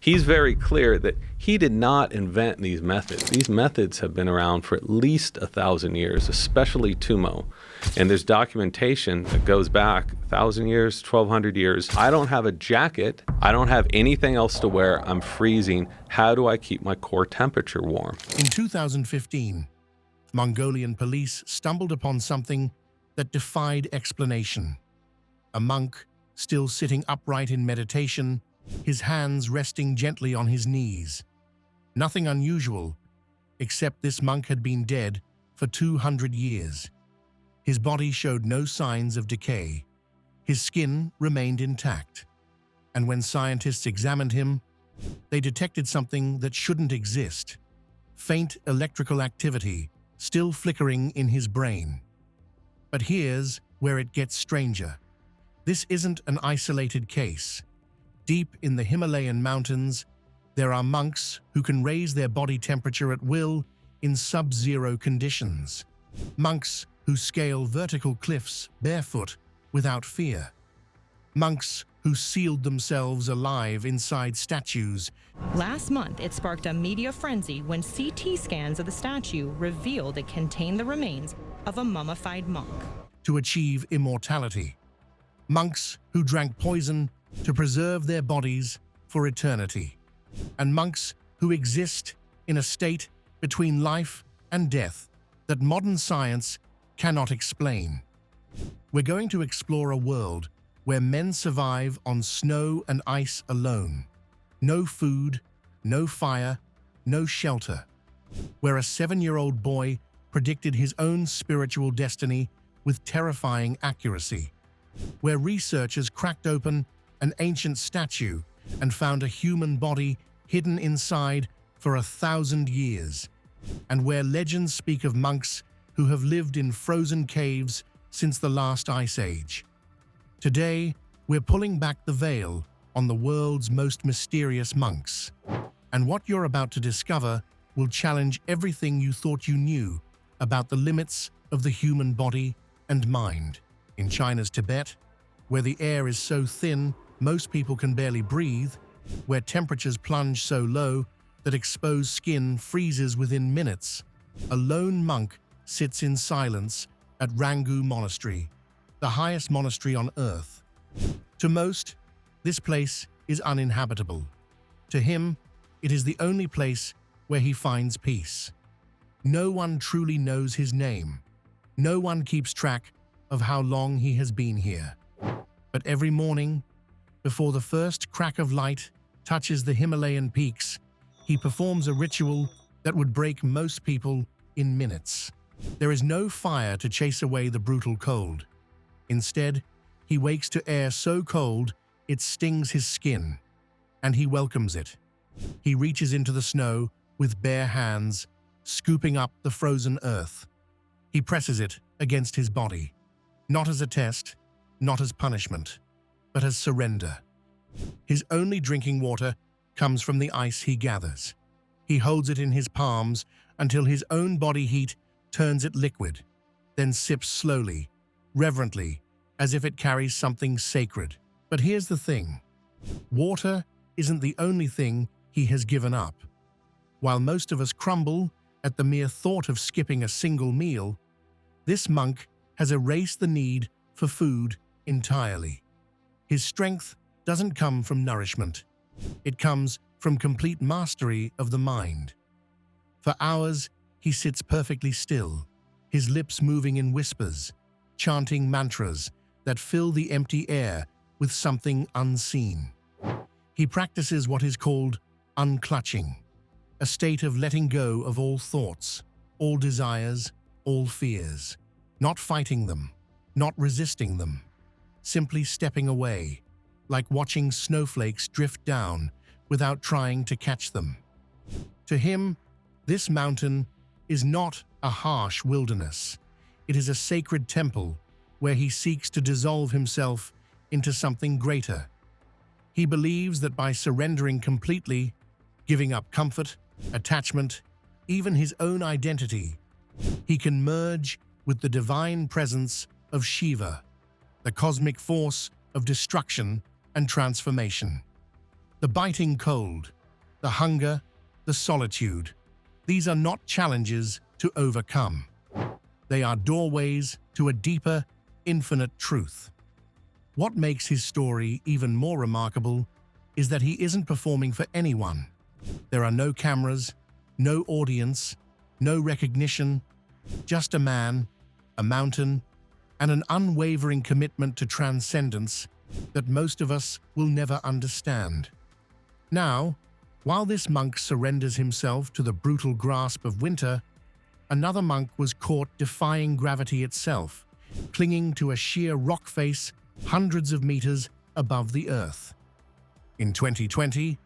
He's very clear that he did not invent these methods. These methods have been around for at least 1,000 years, especially Tumo. And there's documentation that goes back 1,000 years, 1,200 years. I don't have a jacket. I don't have anything else to wear. I'm freezing. How do I keep my core temperature warm? In 2015, Mongolian police stumbled upon something that defied explanation. A monk, still sitting upright in meditation, his hands resting gently on his knees. Nothing unusual, except this monk had been dead for 200 years. His body showed no signs of decay. His skin remained intact. And when scientists examined him, they detected something that shouldn't exist: faint electrical activity still flickering in his brain. But here's where it gets stranger. This isn't an isolated case. Deep in the Himalayan mountains, there are monks who can raise their body temperature at will in sub-zero conditions. Monks who scale vertical cliffs barefoot without fear. Monks who sealed themselves alive inside statues. Last month, it sparked a media frenzy when CT scans of the statue revealed it contained the remains of a mummified monk. To achieve immortality. Monks who drank poison to preserve their bodies for eternity. And monks who exist in a state between life and death that modern science cannot explain. We're going to explore a world where men survive on snow and ice alone. No food, no fire, no shelter. Where a 7-year-old boy predicted his own spiritual destiny with terrifying accuracy. Where researchers cracked open an ancient statue and found a human body hidden inside for 1,000 years. And where legends speak of monks who have lived in frozen caves since the last ice age. Today, we're pulling back the veil on the world's most mysterious monks. And what you're about to discover will challenge everything you thought you knew about the limits of the human body and mind. In China's Tibet, where the air is so thin most people can barely breathe, where temperatures plunge so low that exposed skin freezes within minutes, a lone monk sits in silence at Rangu Monastery, the highest monastery on earth. To most, this place is uninhabitable. To him, it is the only place where he finds peace. No one truly knows his name. No one keeps track of how long he has been here. But every morning, before the first crack of light touches the Himalayan peaks, he performs a ritual that would break most people in minutes. There is no fire to chase away the brutal cold. Instead, he wakes to air so cold it stings his skin, and he welcomes it. He reaches into the snow with bare hands, scooping up the frozen earth. He presses it against his body, not as a test, not as punishment, but as surrender. His only drinking water comes from the ice he gathers. He holds it in his palms until his own body heat turns it liquid, then sips slowly, reverently, as if it carries something sacred. But here's the thing. Water isn't the only thing he has given up. While most of us crumble at the mere thought of skipping a single meal, this monk has erased the need for food entirely. His strength doesn't come from nourishment. It comes from complete mastery of the mind. For hours, he sits perfectly still, his lips moving in whispers, chanting mantras that fill the empty air with something unseen. He practices what is called unclutching, a state of letting go of all thoughts, all desires, all fears, not fighting them, not resisting them, simply stepping away, like watching snowflakes drift down without trying to catch them. To him, this mountain is not a harsh wilderness. It is a sacred temple where he seeks to dissolve himself into something greater. He believes that by surrendering completely, giving up comfort, attachment, even his own identity, he can merge with the divine presence of Shiva, the cosmic force of destruction and transformation. The biting cold, the hunger, the solitude. These are not challenges to overcome. They are doorways to a deeper, infinite truth. What makes his story even more remarkable is that he isn't performing for anyone. There are no cameras, no audience, no recognition, just a man, a mountain, and an unwavering commitment to transcendence that most of us will never understand. Now, while this monk surrenders himself to the brutal grasp of winter, another monk was caught defying gravity itself, clinging to a sheer rock face hundreds of meters above the earth. In 2020,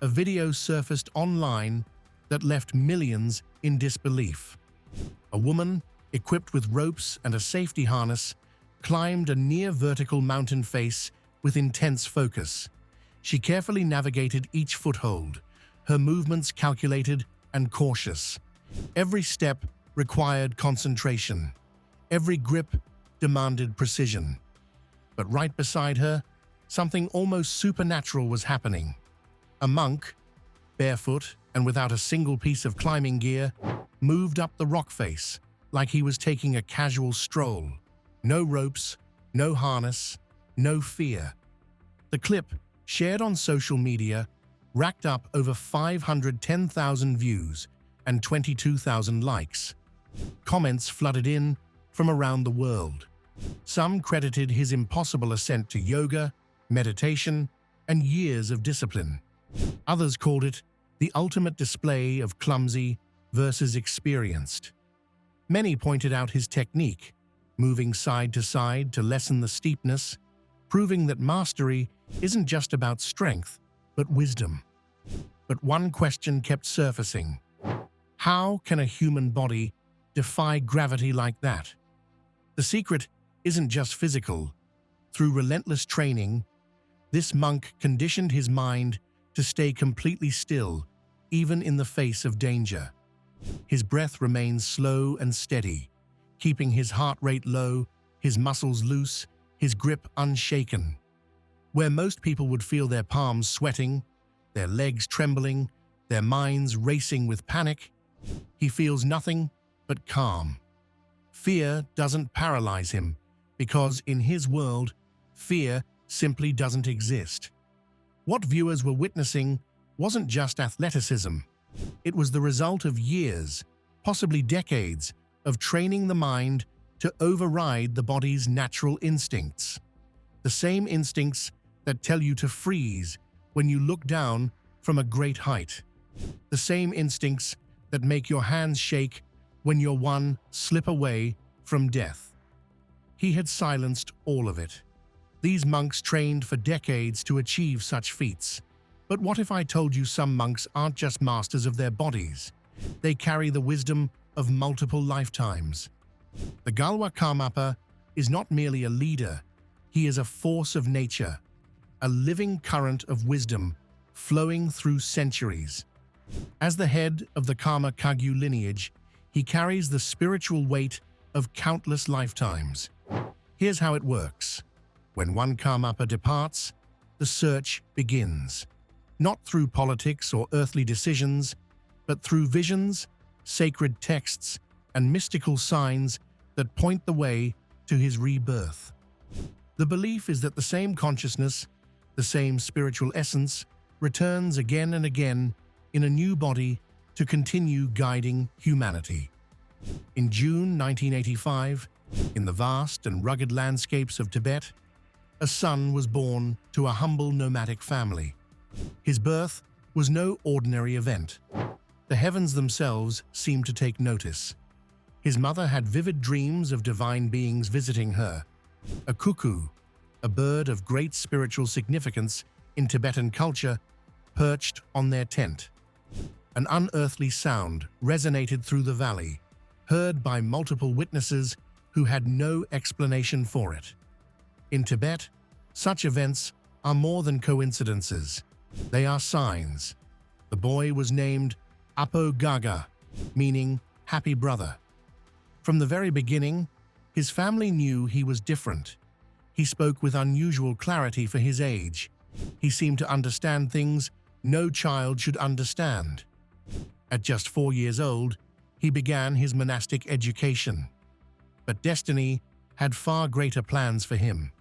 a video surfaced online that left millions in disbelief. A woman, equipped with ropes and a safety harness, climbed a near-vertical mountain face with intense focus. She carefully navigated each foothold, her movements calculated and cautious. Every step required concentration. Every grip demanded precision. But right beside her, something almost supernatural was happening. A monk, barefoot and without a single piece of climbing gear, moved up the rock face like he was taking a casual stroll. No ropes, no harness, no fear. The clip, shared on social media, racked up over 510,000 views and 22,000 likes. Comments flooded in from around the world. Some credited his impossible ascent to yoga, meditation, and years of discipline. Others called it the ultimate display of clumsy versus experienced. Many pointed out his technique, moving side to side to lessen the steepness, proving that mastery isn't just about strength, but wisdom. But one question kept surfacing. How can a human body defy gravity like that? The secret isn't just physical. Through relentless training, this monk conditioned his mind to stay completely still, even in the face of danger. His breath remains slow and steady, keeping his heart rate low, his muscles loose, his grip unshaken. Where most people would feel their palms sweating, their legs trembling, their minds racing with panic, he feels nothing but calm. Fear doesn't paralyze him, because in his world, fear simply doesn't exist. What viewers were witnessing wasn't just athleticism. It was the result of years, possibly decades, of training the mind to override the body's natural instincts. The same instincts that tell you to freeze when you look down from a great height. The same instincts that make your hands shake when you're one slip away from death. He had silenced all of it. These monks trained for decades to achieve such feats. But what if I told you some monks aren't just masters of their bodies? They carry the wisdom of multiple lifetimes. The Galwa Karmapa is not merely a leader, he is a force of nature, a living current of wisdom flowing through centuries. As the head of the Karma Kagyu lineage, he carries the spiritual weight of countless lifetimes. Here's how it works. When one Karmapa departs, the search begins. Not through politics or earthly decisions, but through visions, sacred texts, and mystical signs that point the way to his rebirth. The belief is that the same consciousness, the same spiritual essence, returns again and again in a new body to continue guiding humanity. In June 1985, in the vast and rugged landscapes of Tibet, a son was born to a humble nomadic family. His birth was no ordinary event. The heavens themselves seemed to take notice. His mother had vivid dreams of divine beings visiting her. A cuckoo, a bird of great spiritual significance in Tibetan culture, perched on their tent. An unearthly sound resonated through the valley, heard by multiple witnesses who had no explanation for it. In Tibet, such events are more than coincidences. They are signs. The boy was named Apo Gaga, meaning happy brother. From the very beginning, his family knew he was different. He spoke with unusual clarity for his age. He seemed to understand things no child should understand. At just 4 years old, he began his monastic education. But destiny had far greater plans for him.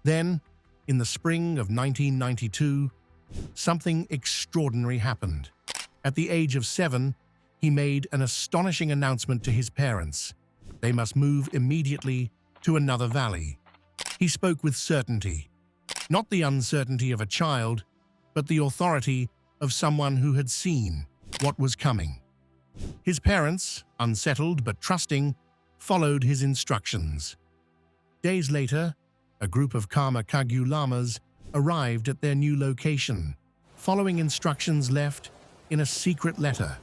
Then, in the spring of 1992, something extraordinary happened. At the age of 7, he made an astonishing announcement to his parents. They must move immediately to another valley. He spoke with certainty, not the uncertainty of a child, but the authority of someone who had seen what was coming. His parents, unsettled but trusting, followed his instructions. Days later, a group of Karma Kagyu lamas arrived at their new location, following instructions left in a secret letter,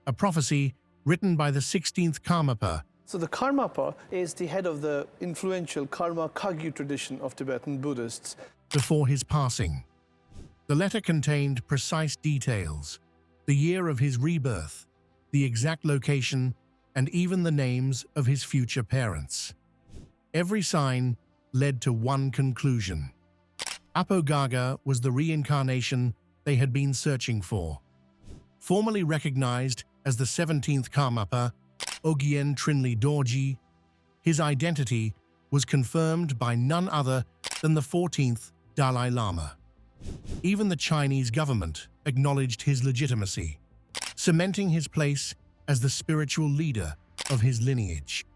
a prophecy written by the 16th Karmapa. So the Karmapa is the head of the influential Karma Kagyu tradition of Tibetan Buddhists. Before his passing, the letter contained precise details, the year of his rebirth, the exact location, and even the names of his future parents. Every sign led to one conclusion. Apogaga was the reincarnation they had been searching for. Formerly recognized as the 17th Karmapa, Ogyen Trinley Dorji, his identity was confirmed by none other than the 14th Dalai Lama. Even the Chinese government acknowledged his legitimacy, cementing his place as the spiritual leader of his lineage.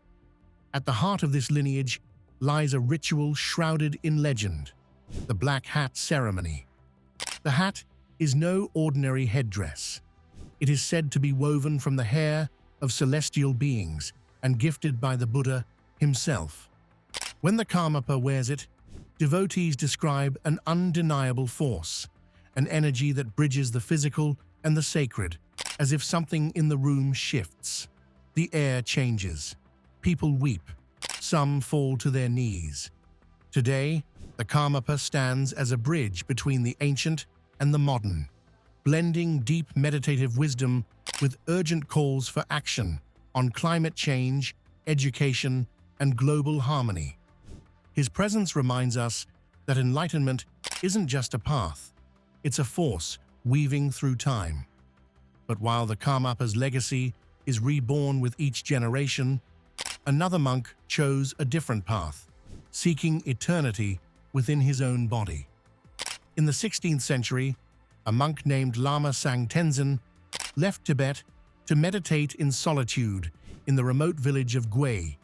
At the heart of this lineage lies a ritual shrouded in legend, the Black Hat Ceremony. The hat is no ordinary headdress. It is said to be woven from the hair of celestial beings and gifted by the Buddha himself. When the Karmapa wears it, devotees describe an undeniable force, an energy that bridges the physical and the sacred, as if something in the room shifts. The air changes. People weep. Some fall to their knees. Today, the Karmapa stands as a bridge between the ancient and the modern, blending deep meditative wisdom with urgent calls for action on climate change, education, and global harmony. His presence reminds us that enlightenment isn't just a path, it's a force weaving through time. But while the Karmapa's legacy is reborn with each generation, another monk chose a different path, seeking eternity within his own body. In the 16th century, a monk named Lama Sang Tenzin left Tibet to meditate in solitude in the remote village of Gway,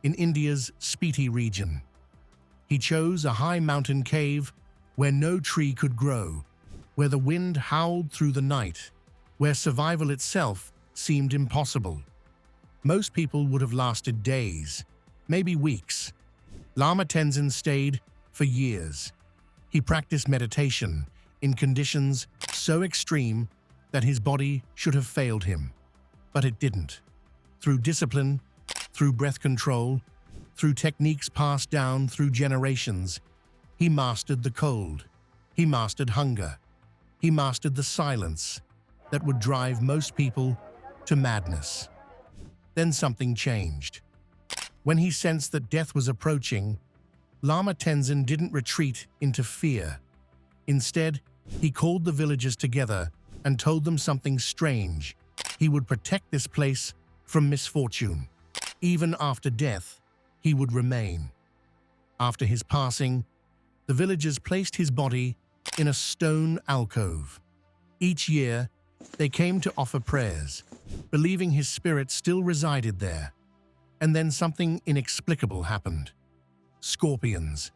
in India's Spiti region. He chose a high mountain cave where no tree could grow, where the wind howled through the night, where survival itself seemed impossible. Most people would have lasted days, maybe weeks. Lama Tenzin stayed for years. He practiced meditation in conditions so extreme that his body should have failed him. But it didn't. Through discipline, through breath control, through techniques passed down through generations, he mastered the cold. He mastered hunger. He mastered the silence that would drive most people to madness. Then something changed. When he sensed that death was approaching, Lama Tenzin didn't retreat into fear. Instead, he called the villagers together and told them something strange. He would protect this place from misfortune. Even after death, he would remain. After his passing, the villagers placed his body in a stone alcove. Each year, they came to offer prayers, believing his spirit still resided there. And then something inexplicable happened. Scorpions,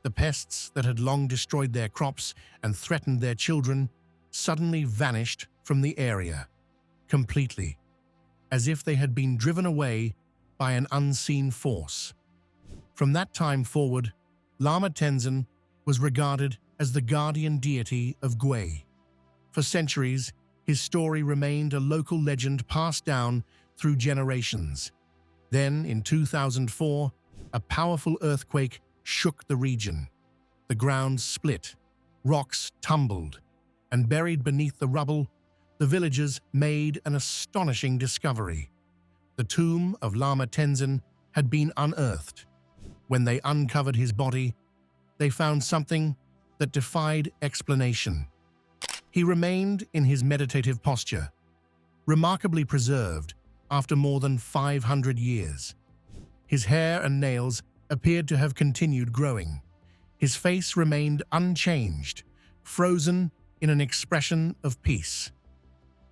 the pests that had long destroyed their crops and threatened their children, suddenly vanished from the area, completely, as if they had been driven away by an unseen force. From that time forward, Lama Tenzin was regarded as the guardian deity of Gway. For centuries, his story remained a local legend passed down through generations. Then, in 2004, a powerful earthquake shook the region. The ground split, rocks tumbled, and buried beneath the rubble, the villagers made an astonishing discovery. The tomb of Lama Tenzin had been unearthed. When they uncovered his body, they found something that defied explanation. He remained in his meditative posture, remarkably preserved after more than 500 years. His hair and nails appeared to have continued growing. His face remained unchanged, frozen in an expression of peace.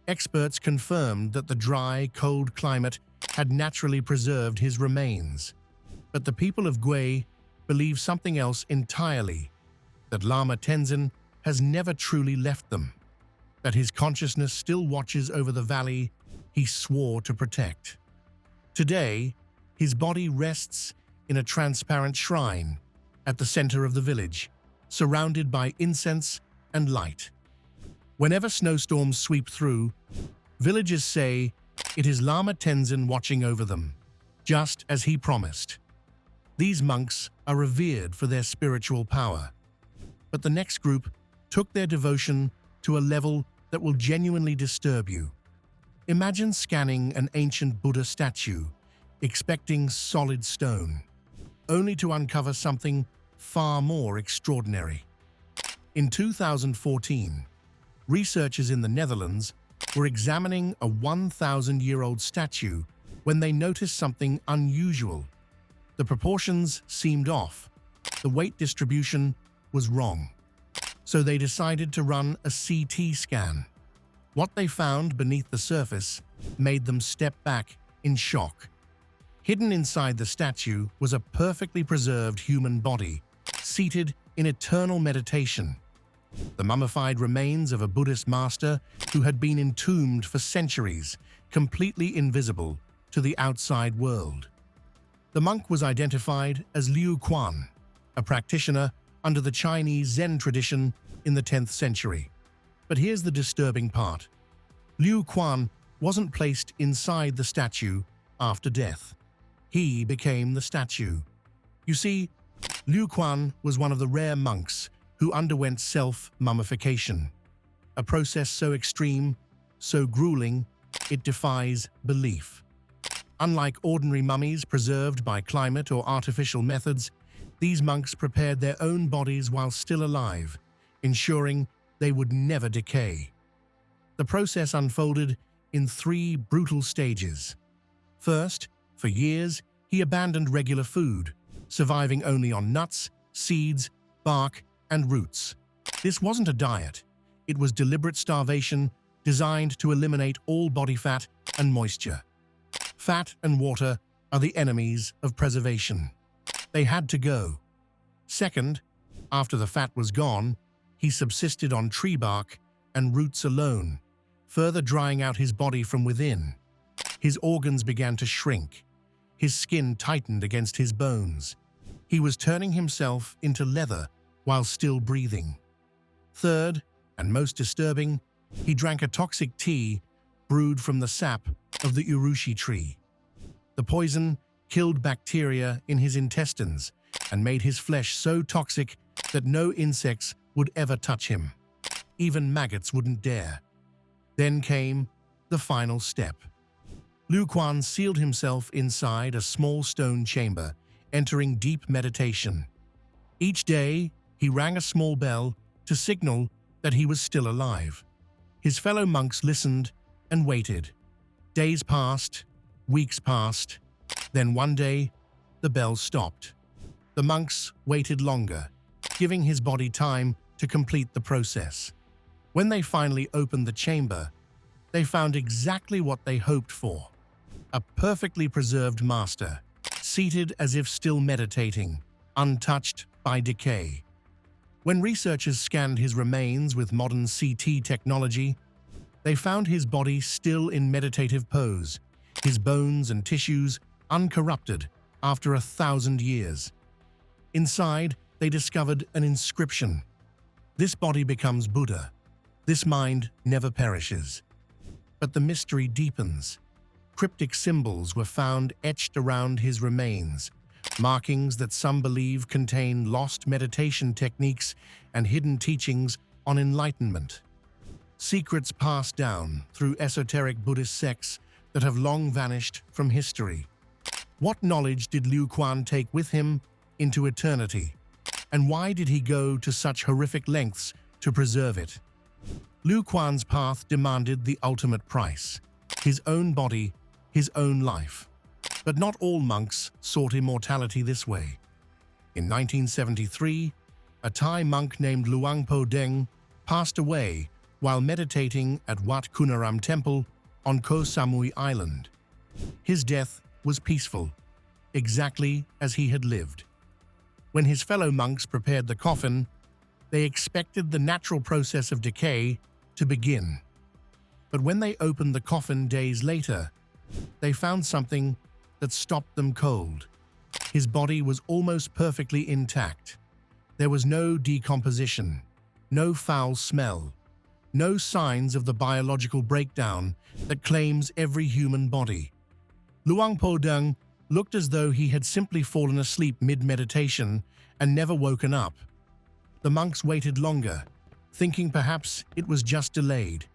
Experts confirmed that the dry, cold climate had naturally preserved his remains. But the people of Gui believe something else entirely, that Lama Tenzin has never truly left them, that his consciousness still watches over the valley he swore to protect. Today, his body rests in a transparent shrine at the center of the village, surrounded by incense and light. Whenever snowstorms sweep through, villagers say it is Lama Tenzin watching over them, just as he promised. These monks are revered for their spiritual power. But the next group took their devotion to a level that will genuinely disturb you. Imagine scanning an ancient Buddha statue, expecting solid stone, only to uncover something far more extraordinary. In 2014, researchers in the Netherlands were examining a 1,000-year-old statue when they noticed something unusual. The proportions seemed off. The weight distribution was wrong. So they decided to run a CT scan. What they found beneath the surface made them step back in shock. Hidden inside the statue was a perfectly preserved human body, seated in eternal meditation. The mummified remains of a Buddhist master who had been entombed for centuries, completely invisible to the outside world. The monk was identified as Liu Quan, a practitioner under the Chinese Zen tradition in the 10th century. But here's the disturbing part. Liu Quan wasn't placed inside the statue after death. He became the statue. You see, Liu Quan was one of the rare monks who underwent self-mummification, a process so extreme, so grueling, it defies belief. Unlike ordinary mummies preserved by climate or artificial methods, these monks prepared their own bodies while still alive, ensuring they would never decay. The process unfolded in 3 brutal stages. First, for years, he abandoned regular food, surviving only on nuts, seeds, bark, and roots. This wasn't a diet. It was deliberate starvation designed to eliminate all body fat and moisture. Fat and water are the enemies of preservation. They had to go. Second, after the fat was gone, he subsisted on tree bark and roots alone, further drying out his body from within. His organs began to shrink. His skin tightened against his bones. He was turning himself into leather while still breathing. Third, and most disturbing, he drank a toxic tea brewed from the sap of the urushi tree. The poison killed bacteria in his intestines and made his flesh so toxic that no insects would ever touch him. Even maggots wouldn't dare. Then came the final step. Liu Quan sealed himself inside a small stone chamber, entering deep meditation. Each day, he rang a small bell to signal that he was still alive. His fellow monks listened and waited. Days passed, weeks passed. Then one day, the bell stopped. The monks waited longer, giving his body time to complete the process. When they finally opened the chamber, they found exactly what they hoped for. A perfectly preserved master, seated as if still meditating, untouched by decay. When researchers scanned his remains with modern CT technology, they found his body still in meditative pose, his bones and tissues uncorrupted after 1,000 years. Inside, they discovered an inscription. This body becomes Buddha. This mind never perishes. But the mystery deepens. Cryptic symbols were found etched around his remains, markings that some believe contain lost meditation techniques and hidden teachings on enlightenment. Secrets passed down through esoteric Buddhist sects that have long vanished from history. What knowledge did Liu Quan take with him into eternity? And why did he go to such horrific lengths to preserve it? Lu Quan's path demanded the ultimate price: his own body, his own life. But not all monks sought immortality this way. In 1973, a Thai monk named Luang Po Deng passed away while meditating at Wat Kunaram Temple on Koh Samui Island. His death was peaceful, exactly as he had lived. When his fellow monks prepared the coffin, they expected the natural process of decay to begin. But when they opened the coffin days later, they found something that stopped them cold. His body was almost perfectly intact. There was no decomposition, no foul smell, no signs of the biological breakdown that claims every human body. Luang Po Deng looked as though he had simply fallen asleep mid-meditation and never woken up. The monks waited longer, thinking perhaps it was just delayed.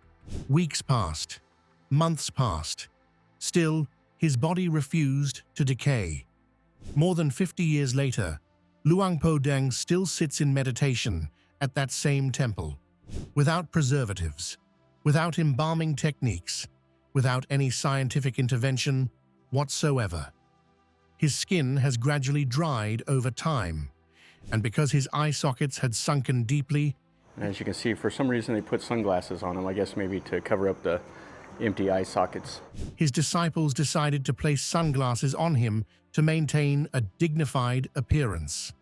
Weeks passed, months passed. Still, his body refused to decay. More than 50 years later, Luang Po Deng still sits in meditation at that same temple, without preservatives, without embalming techniques, without any scientific intervention whatsoever. His skin has gradually dried over time, and because his eye sockets had sunken deeply, and as you can see, for some reason they put sunglasses on him, I guess maybe to cover up the empty eye sockets. his disciples decided to place sunglasses on him to maintain a dignified appearance.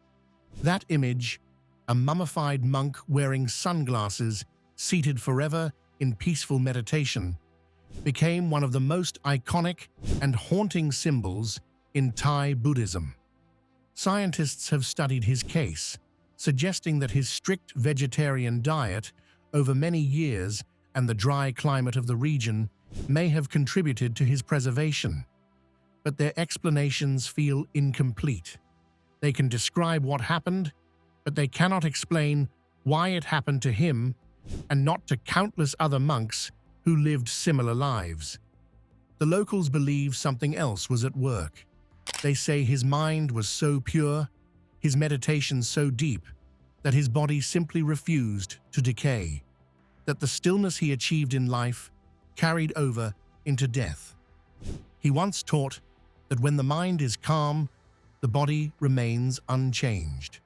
That image, a mummified monk wearing sunglasses, seated forever in peaceful meditation, became one of the most iconic and haunting symbols in Thai Buddhism. Scientists have studied his case, suggesting that his strict vegetarian diet over many years and the dry climate of the region may have contributed to his preservation. But their explanations feel incomplete. They can describe what happened, but they cannot explain why it happened to him and not to countless other monks who lived similar lives. The locals believe something else was at work. They say his mind was so pure, his meditation so deep, that his body simply refused to decay, that the stillness he achieved in life carried over into death. He once taught that when the mind is calm, the body remains unchanged.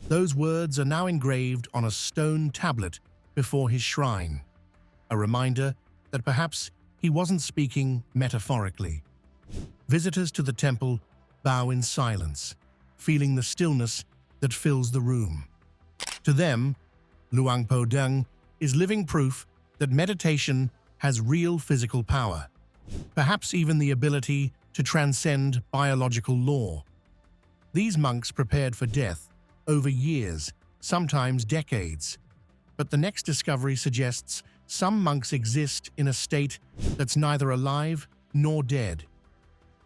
Those words are now engraved on a stone tablet before his shrine, a reminder that perhaps he wasn't speaking metaphorically. Visitors to the temple bow in silence, feeling the stillness that fills the room. To them, Luang Po Deng is living proof that meditation has real physical power, perhaps even the ability to transcend biological law. These monks prepared for death over years, sometimes decades. But the next discovery suggests some monks exist in a state that's neither alive nor dead.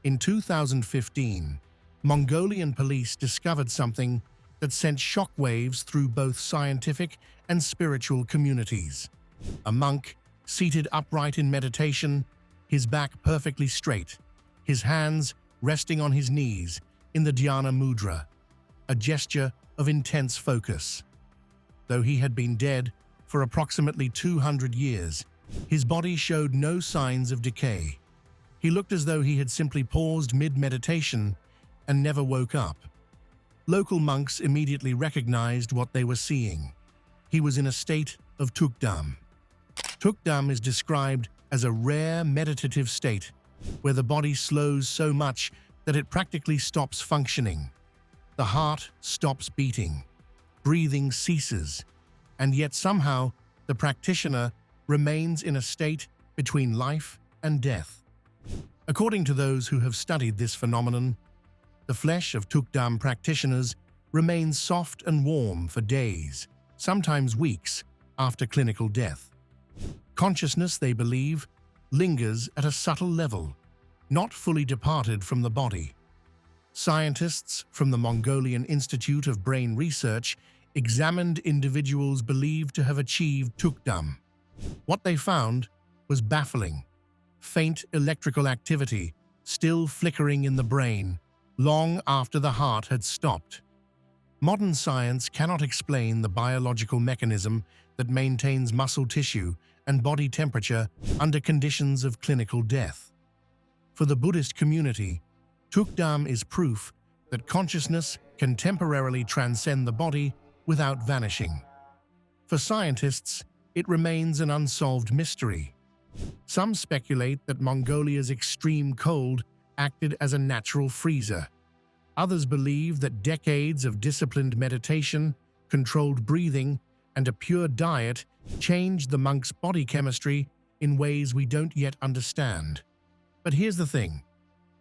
In 2015, Mongolian police discovered something that sent shockwaves through both scientific and spiritual communities. A monk, seated upright in meditation, his back perfectly straight, his hands resting on his knees in the dhyana mudra, a gesture of intense focus. Though he had been dead for approximately 200 years, his body showed no signs of decay. He looked as though he had simply paused mid-meditation and never woke up. Local monks immediately recognized what they were seeing. He was in a state of tukdam. Tukdam is described as a rare meditative state where the body slows so much that it practically stops functioning. The heart stops beating, breathing ceases, and yet somehow the practitioner remains in a state between life and death. According to those who have studied this phenomenon, the flesh of tukdam practitioners remains soft and warm for days, sometimes weeks, after clinical death. Consciousness, they believe, lingers at a subtle level, not fully departed from the body. Scientists from the Mongolian Institute of Brain Research examined individuals believed to have achieved tukdam. What they found was baffling. Faint electrical activity still flickering in the brain long after the heart had stopped. Modern science cannot explain the biological mechanism that maintains muscle tissue and body temperature under conditions of clinical death. For the Buddhist community, tukdam is proof that consciousness can temporarily transcend the body without vanishing. For scientists, it remains an unsolved mystery. Some speculate that Mongolia's extreme cold acted as a natural freezer. Others believe that decades of disciplined meditation, controlled breathing, and a pure diet changed the monk's body chemistry in ways we don't yet understand. But here's the thing.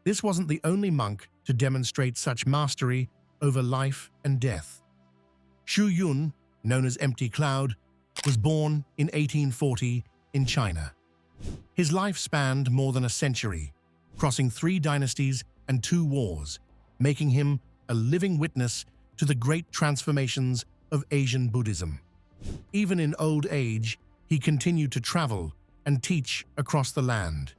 This wasn't the only monk to demonstrate such mastery over life and death. Shu Yun, known as Empty Cloud, was born in 1840 in China. His life spanned more than a century, crossing 3 dynasties and 2 wars, making him a living witness to the great transformations of Asian Buddhism. Even in old age, he continued to travel and teach across the land.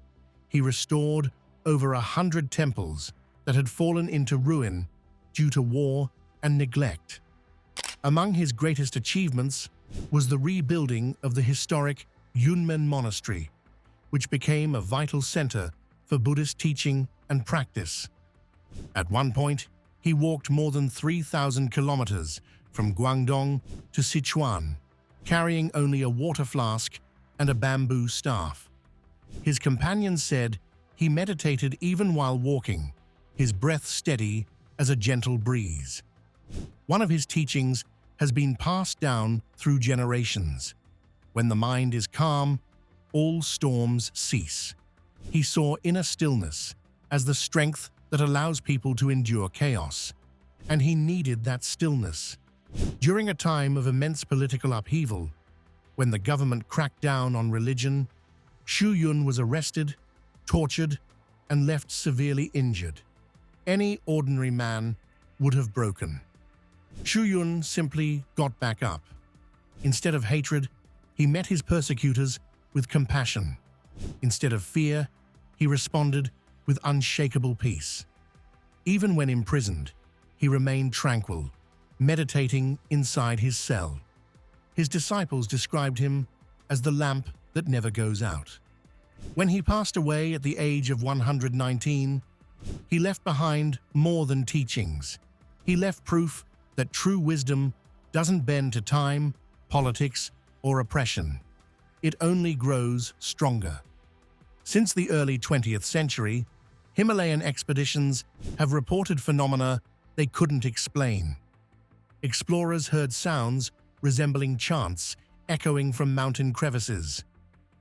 He restored over 100 temples that had fallen into ruin due to war and neglect. Among his greatest achievements was the rebuilding of the historic Yunmen Monastery, which became a vital center for Buddhist teaching and practice. At one point, he walked more than 3,000 kilometers from Guangdong to Sichuan, carrying only a water flask and a bamboo staff. His companions said he meditated even while walking, his breath steady as a gentle breeze. One of his teachings has been passed down through generations. When the mind is calm, all storms cease. He saw inner stillness as the strength that allows people to endure chaos, and he needed that stillness. During a time of immense political upheaval, when the government cracked down on religion, Shu Yun was arrested, tortured, and left severely injured. Any ordinary man would have broken. Shu Yun simply got back up. Instead of hatred, he met his persecutors with compassion. Instead of fear, he responded with unshakable peace. Even when imprisoned, he remained tranquil, meditating inside his cell. His disciples described him as the lamp that never goes out. When he passed away at the age of 119, he left behind more than teachings. He left proof that true wisdom doesn't bend to time, politics, or oppression. It only grows stronger. Since the early 20th century, Himalayan expeditions have reported phenomena they couldn't explain. Explorers heard sounds resembling chants echoing from mountain crevices,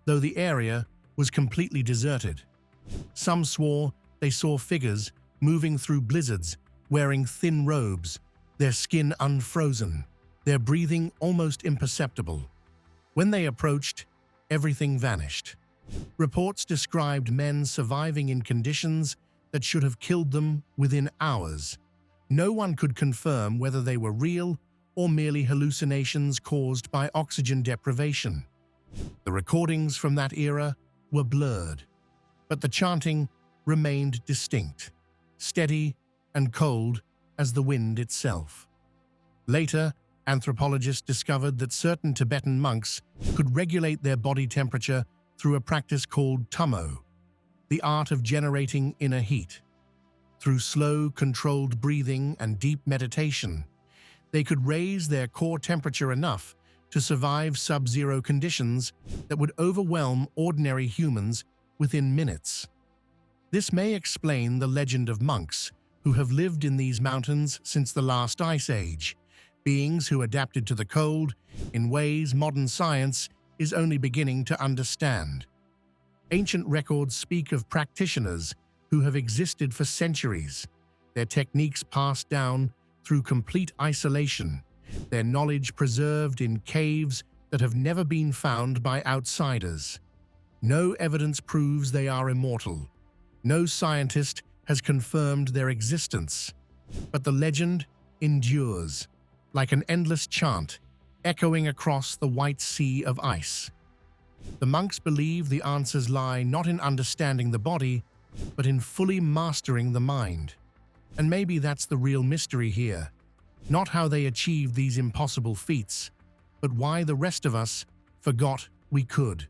though the area was completely deserted. Some swore they saw figures moving through blizzards, wearing thin robes, their skin unfrozen, their breathing almost imperceptible. When they approached, everything vanished. Reports described men surviving in conditions that should have killed them within hours. No one could confirm whether they were real or merely hallucinations caused by oxygen deprivation. The recordings from that era were blurred, but the chanting remained distinct, steady and cold as the wind itself. Later, anthropologists discovered that certain Tibetan monks could regulate their body temperature through a practice called tummo, the art of generating inner heat. Through slow, controlled breathing and deep meditation, they could raise their core temperature enough to survive sub-zero conditions that would overwhelm ordinary humans within minutes. This may explain the legend of monks who have lived in these mountains since the last ice age, beings who adapted to the cold in ways modern science is only beginning to understand. Ancient records speak of practitioners who have existed for centuries, their techniques passed down through complete isolation, their knowledge preserved in caves that have never been found by outsiders. No evidence proves they are immortal. No scientist has confirmed their existence, but the legend endures, like an endless chant echoing across the white sea of ice. The monks believe the answers lie not in understanding the body, but in fully mastering the mind. And maybe that's the real mystery here, not how they achieved these impossible feats, but why the rest of us forgot we could.